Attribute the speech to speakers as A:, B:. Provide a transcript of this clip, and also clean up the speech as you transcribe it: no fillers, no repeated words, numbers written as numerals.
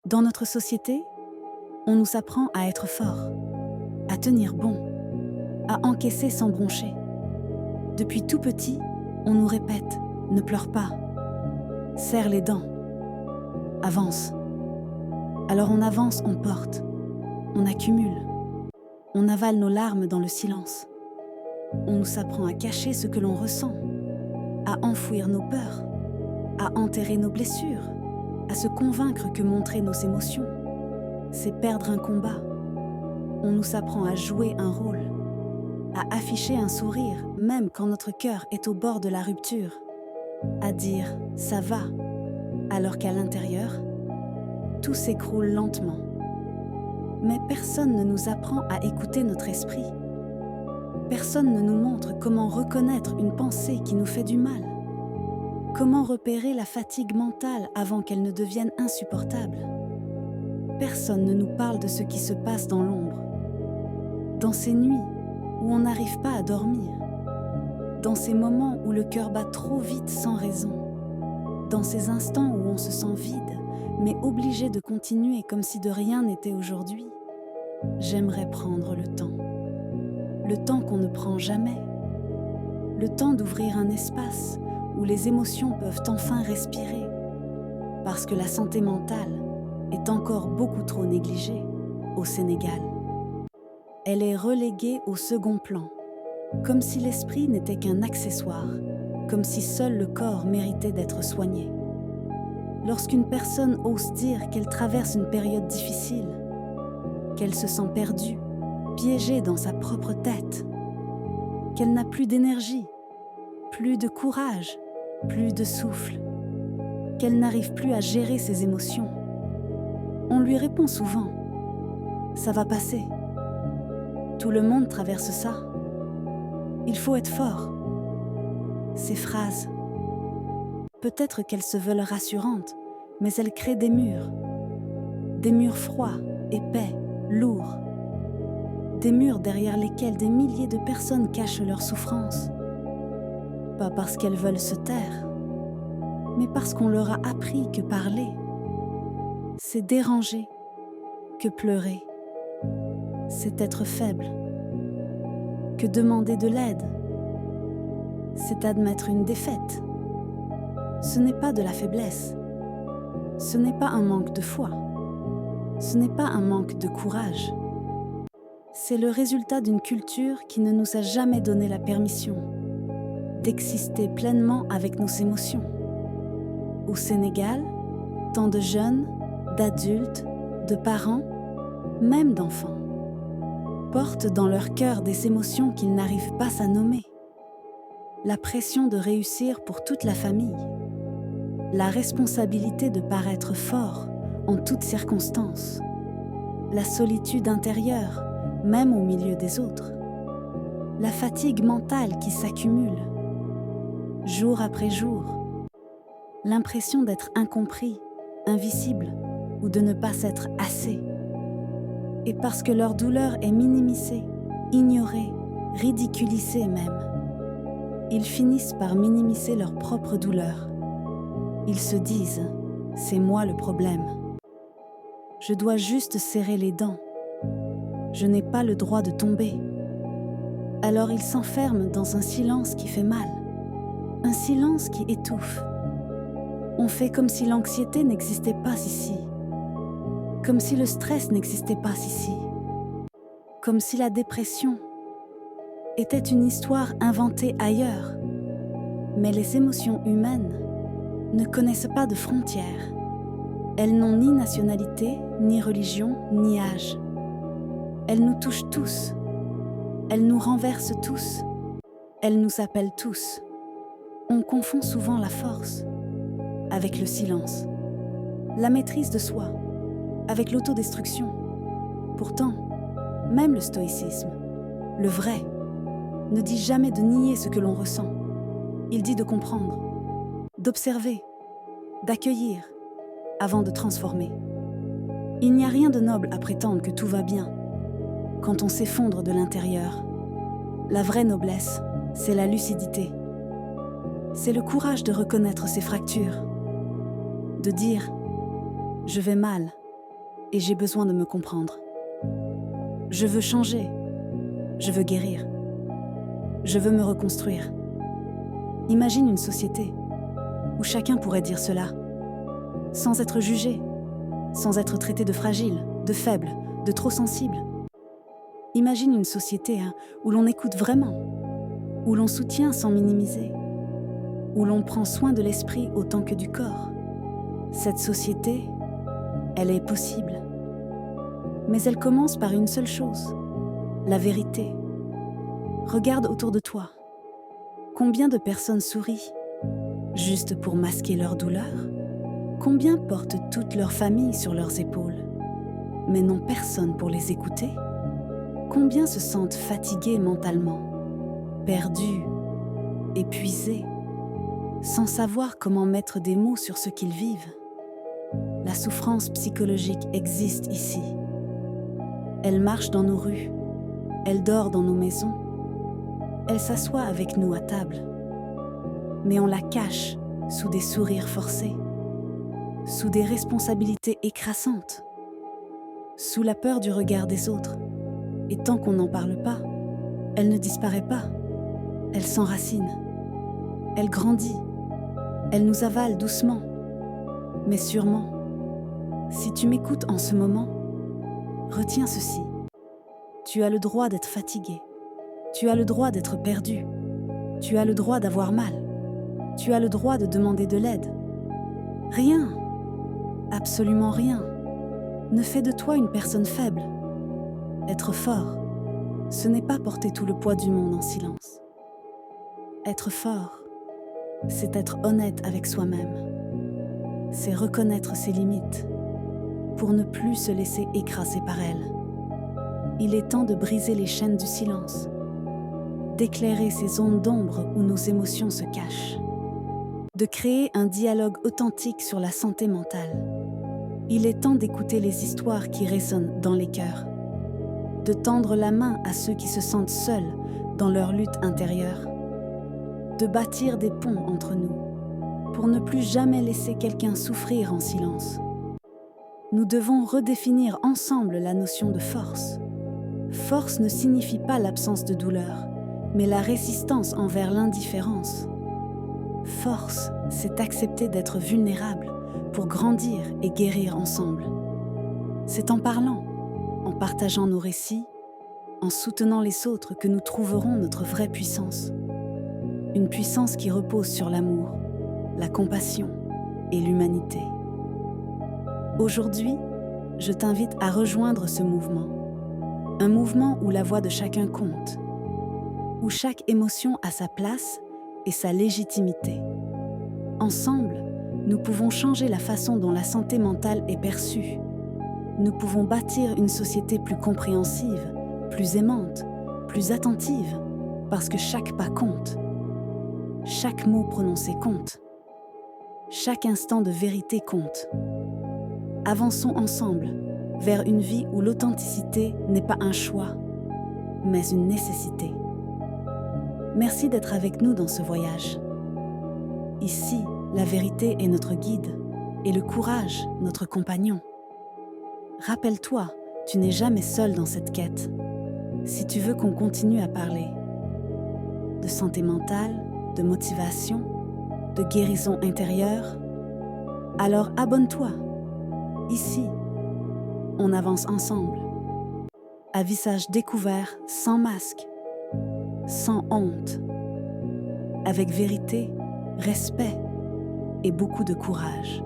A: Dans notre société, on nous apprend à être fort, à tenir bon, à encaisser sans broncher. Depuis tout petit, on nous répète « ne pleure pas, serre les dents, avance ». Alors on avance, on porte, on accumule, on avale nos larmes dans le silence. On nous apprend à cacher ce que l'on ressent, à enfouir nos peurs, à enterrer nos blessures, à se convaincre que montrer nos émotions, c'est perdre un combat. On nous apprend à jouer un rôle, à afficher un sourire même quand notre cœur est au bord de la rupture, à dire « ça va », alors qu'à l'intérieur, tout s'écroule lentement. Mais personne ne nous apprend à écouter notre esprit. Personne ne nous montre comment reconnaître une pensée qui nous fait du mal. Comment repérer la fatigue mentale avant qu'elle ne devienne insupportable. Personne ne nous parle de ce qui se passe dans l'ombre. Dans ces nuits où on n'arrive pas à dormir. Dans ces moments où le cœur bat trop vite sans raison. Dans ces instants où on se sent vide, mais obligé de continuer comme si de rien n'était aujourd'hui. J'aimerais prendre le temps qu'on ne prend jamais, le temps d'ouvrir un espace où les émotions peuvent enfin respirer, parce que la santé mentale est encore beaucoup trop négligée au Sénégal. Elle est reléguée au second plan, comme si l'esprit n'était qu'un accessoire, comme si seul le corps méritait d'être soigné. Lorsqu'une personne ose dire qu'elle traverse une période difficile, qu'elle se sent perdue, piégée dans sa propre tête, qu'elle n'a plus d'énergie, plus de courage, plus de souffle, qu'elle n'arrive plus à gérer ses émotions, on lui répond souvent « ça va passer ». Tout le monde traverse ça. Il faut être fort. Ces phrases, peut-être qu'elles se veulent rassurantes, mais elles créent des murs froids, épais, lourds. Des murs derrière lesquels des milliers de personnes cachent leur souffrance. Pas parce qu'elles veulent se taire, mais parce qu'on leur a appris que parler, c'est déranger, que pleurer, c'est être faible, que demander de l'aide, c'est admettre une défaite. Ce n'est pas de la faiblesse, ce n'est pas un manque de foi, ce n'est pas un manque de courage. C'est le résultat d'une culture qui ne nous a jamais donné la permission d'exister pleinement avec nos émotions. Au Sénégal, tant de jeunes, d'adultes, de parents, même d'enfants, portent dans leur cœur des émotions qu'ils n'arrivent pas à nommer. La pression de réussir pour toute la famille, la responsabilité de paraître fort en toutes circonstances, la solitude intérieure, même au milieu des autres, la fatigue mentale qui s'accumule, jour après jour, l'impression d'être incompris, invisible ou de ne pas être assez. Et parce que leur douleur est minimisée, ignorée, ridiculisée même, ils finissent par minimiser leur propre douleur. Ils se disent « c'est moi le problème ». Je dois juste serrer les dents. Je n'ai pas le droit de tomber. Alors ils s'enferment dans un silence qui fait mal, un silence qui étouffe. On fait comme si l'anxiété n'existait pas ici, comme si le stress n'existait pas ici, comme si la dépression était une histoire inventée ailleurs. Mais les émotions humaines ne connaissent pas de frontières. Elles n'ont ni nationalité, ni religion, ni âge. Elles nous touchent tous. Elles nous renversent tous. Elles nous appellent tous. On confond souvent la force avec le silence, la maîtrise de soi avec l'autodestruction. Pourtant, même le stoïcisme, le vrai, ne dit jamais de nier ce que l'on ressent. Il dit de comprendre, d'observer, d'accueillir, avant de transformer. Il n'y a rien de noble à prétendre que tout va bien quand on s'effondre de l'intérieur. La vraie noblesse, c'est la lucidité. C'est le courage de reconnaître ses fractures, de dire « je vais mal, et j'ai besoin de me comprendre. Je veux changer, je veux guérir, je veux me reconstruire. Imagine une société où chacun pourrait dire cela, sans être jugé, sans être traité de fragile, de faible, de trop sensible. Imagine une société où l'on écoute vraiment, où l'on soutient sans minimiser, où l'on prend soin de l'esprit autant que du corps. Cette société, elle est possible. Mais elle commence par une seule chose, la vérité. Regarde autour de toi. Combien de personnes sourient, juste pour masquer leur douleur? Combien portent toute leur famille sur leurs épaules, mais n'ont personne pour les écouter? Combien se sentent fatigués mentalement, perdus, épuisés, sans savoir comment mettre des mots sur ce qu'ils vivent? La souffrance psychologique existe ici. Elle marche dans nos rues, elle dort dans nos maisons, elle s'assoit avec nous à table. Mais on la cache sous des sourires forcés, sous des responsabilités écrasantes, sous la peur du regard des autres. Et tant qu'on n'en parle pas, elle ne disparaît pas, elle s'enracine, elle grandit, elle nous avale doucement, mais sûrement. Si tu m'écoutes en ce moment, retiens ceci. Tu as le droit d'être fatigué, tu as le droit d'être perdu, tu as le droit d'avoir mal, tu as le droit de demander de l'aide. Rien, absolument rien, ne fait de toi une personne faible. Être fort, ce n'est pas porter tout le poids du monde en silence. Être fort, c'est être honnête avec soi-même. C'est reconnaître ses limites pour ne plus se laisser écraser par elles. Il est temps de briser les chaînes du silence, d'éclairer ces zones d'ombre où nos émotions se cachent, de créer un dialogue authentique sur la santé mentale. Il est temps d'écouter les histoires qui résonnent dans les cœurs, de tendre la main à ceux qui se sentent seuls dans leur lutte intérieure, de bâtir des ponts entre nous pour ne plus jamais laisser quelqu'un souffrir en silence. Nous devons redéfinir ensemble la notion de force. Force ne signifie pas l'absence de douleur, mais la résistance envers l'indifférence. Force, c'est accepter d'être vulnérable pour grandir et guérir ensemble. C'est en parlant, en partageant nos récits, en soutenant les autres que nous trouverons notre vraie puissance. Une puissance qui repose sur l'amour, la compassion et l'humanité. Aujourd'hui, je t'invite à rejoindre ce mouvement. Un mouvement où la voix de chacun compte, où chaque émotion a sa place et sa légitimité. Ensemble, nous pouvons changer la façon dont la santé mentale est perçue. Nous pouvons bâtir une société plus compréhensive, plus aimante, plus attentive, parce que chaque pas compte. Chaque mot prononcé compte. Chaque instant de vérité compte. Avançons ensemble vers une vie où l'authenticité n'est pas un choix, mais une nécessité. Merci d'être avec nous dans ce voyage. Ici, la vérité est notre guide et le courage notre compagnon. Rappelle-toi, tu n'es jamais seul dans cette quête. Si tu veux qu'on continue à parler de santé mentale, de motivation, de guérison intérieure, alors abonne-toi. Ici, on avance ensemble, à visage découvert, sans masque, sans honte, avec vérité, respect et beaucoup de courage.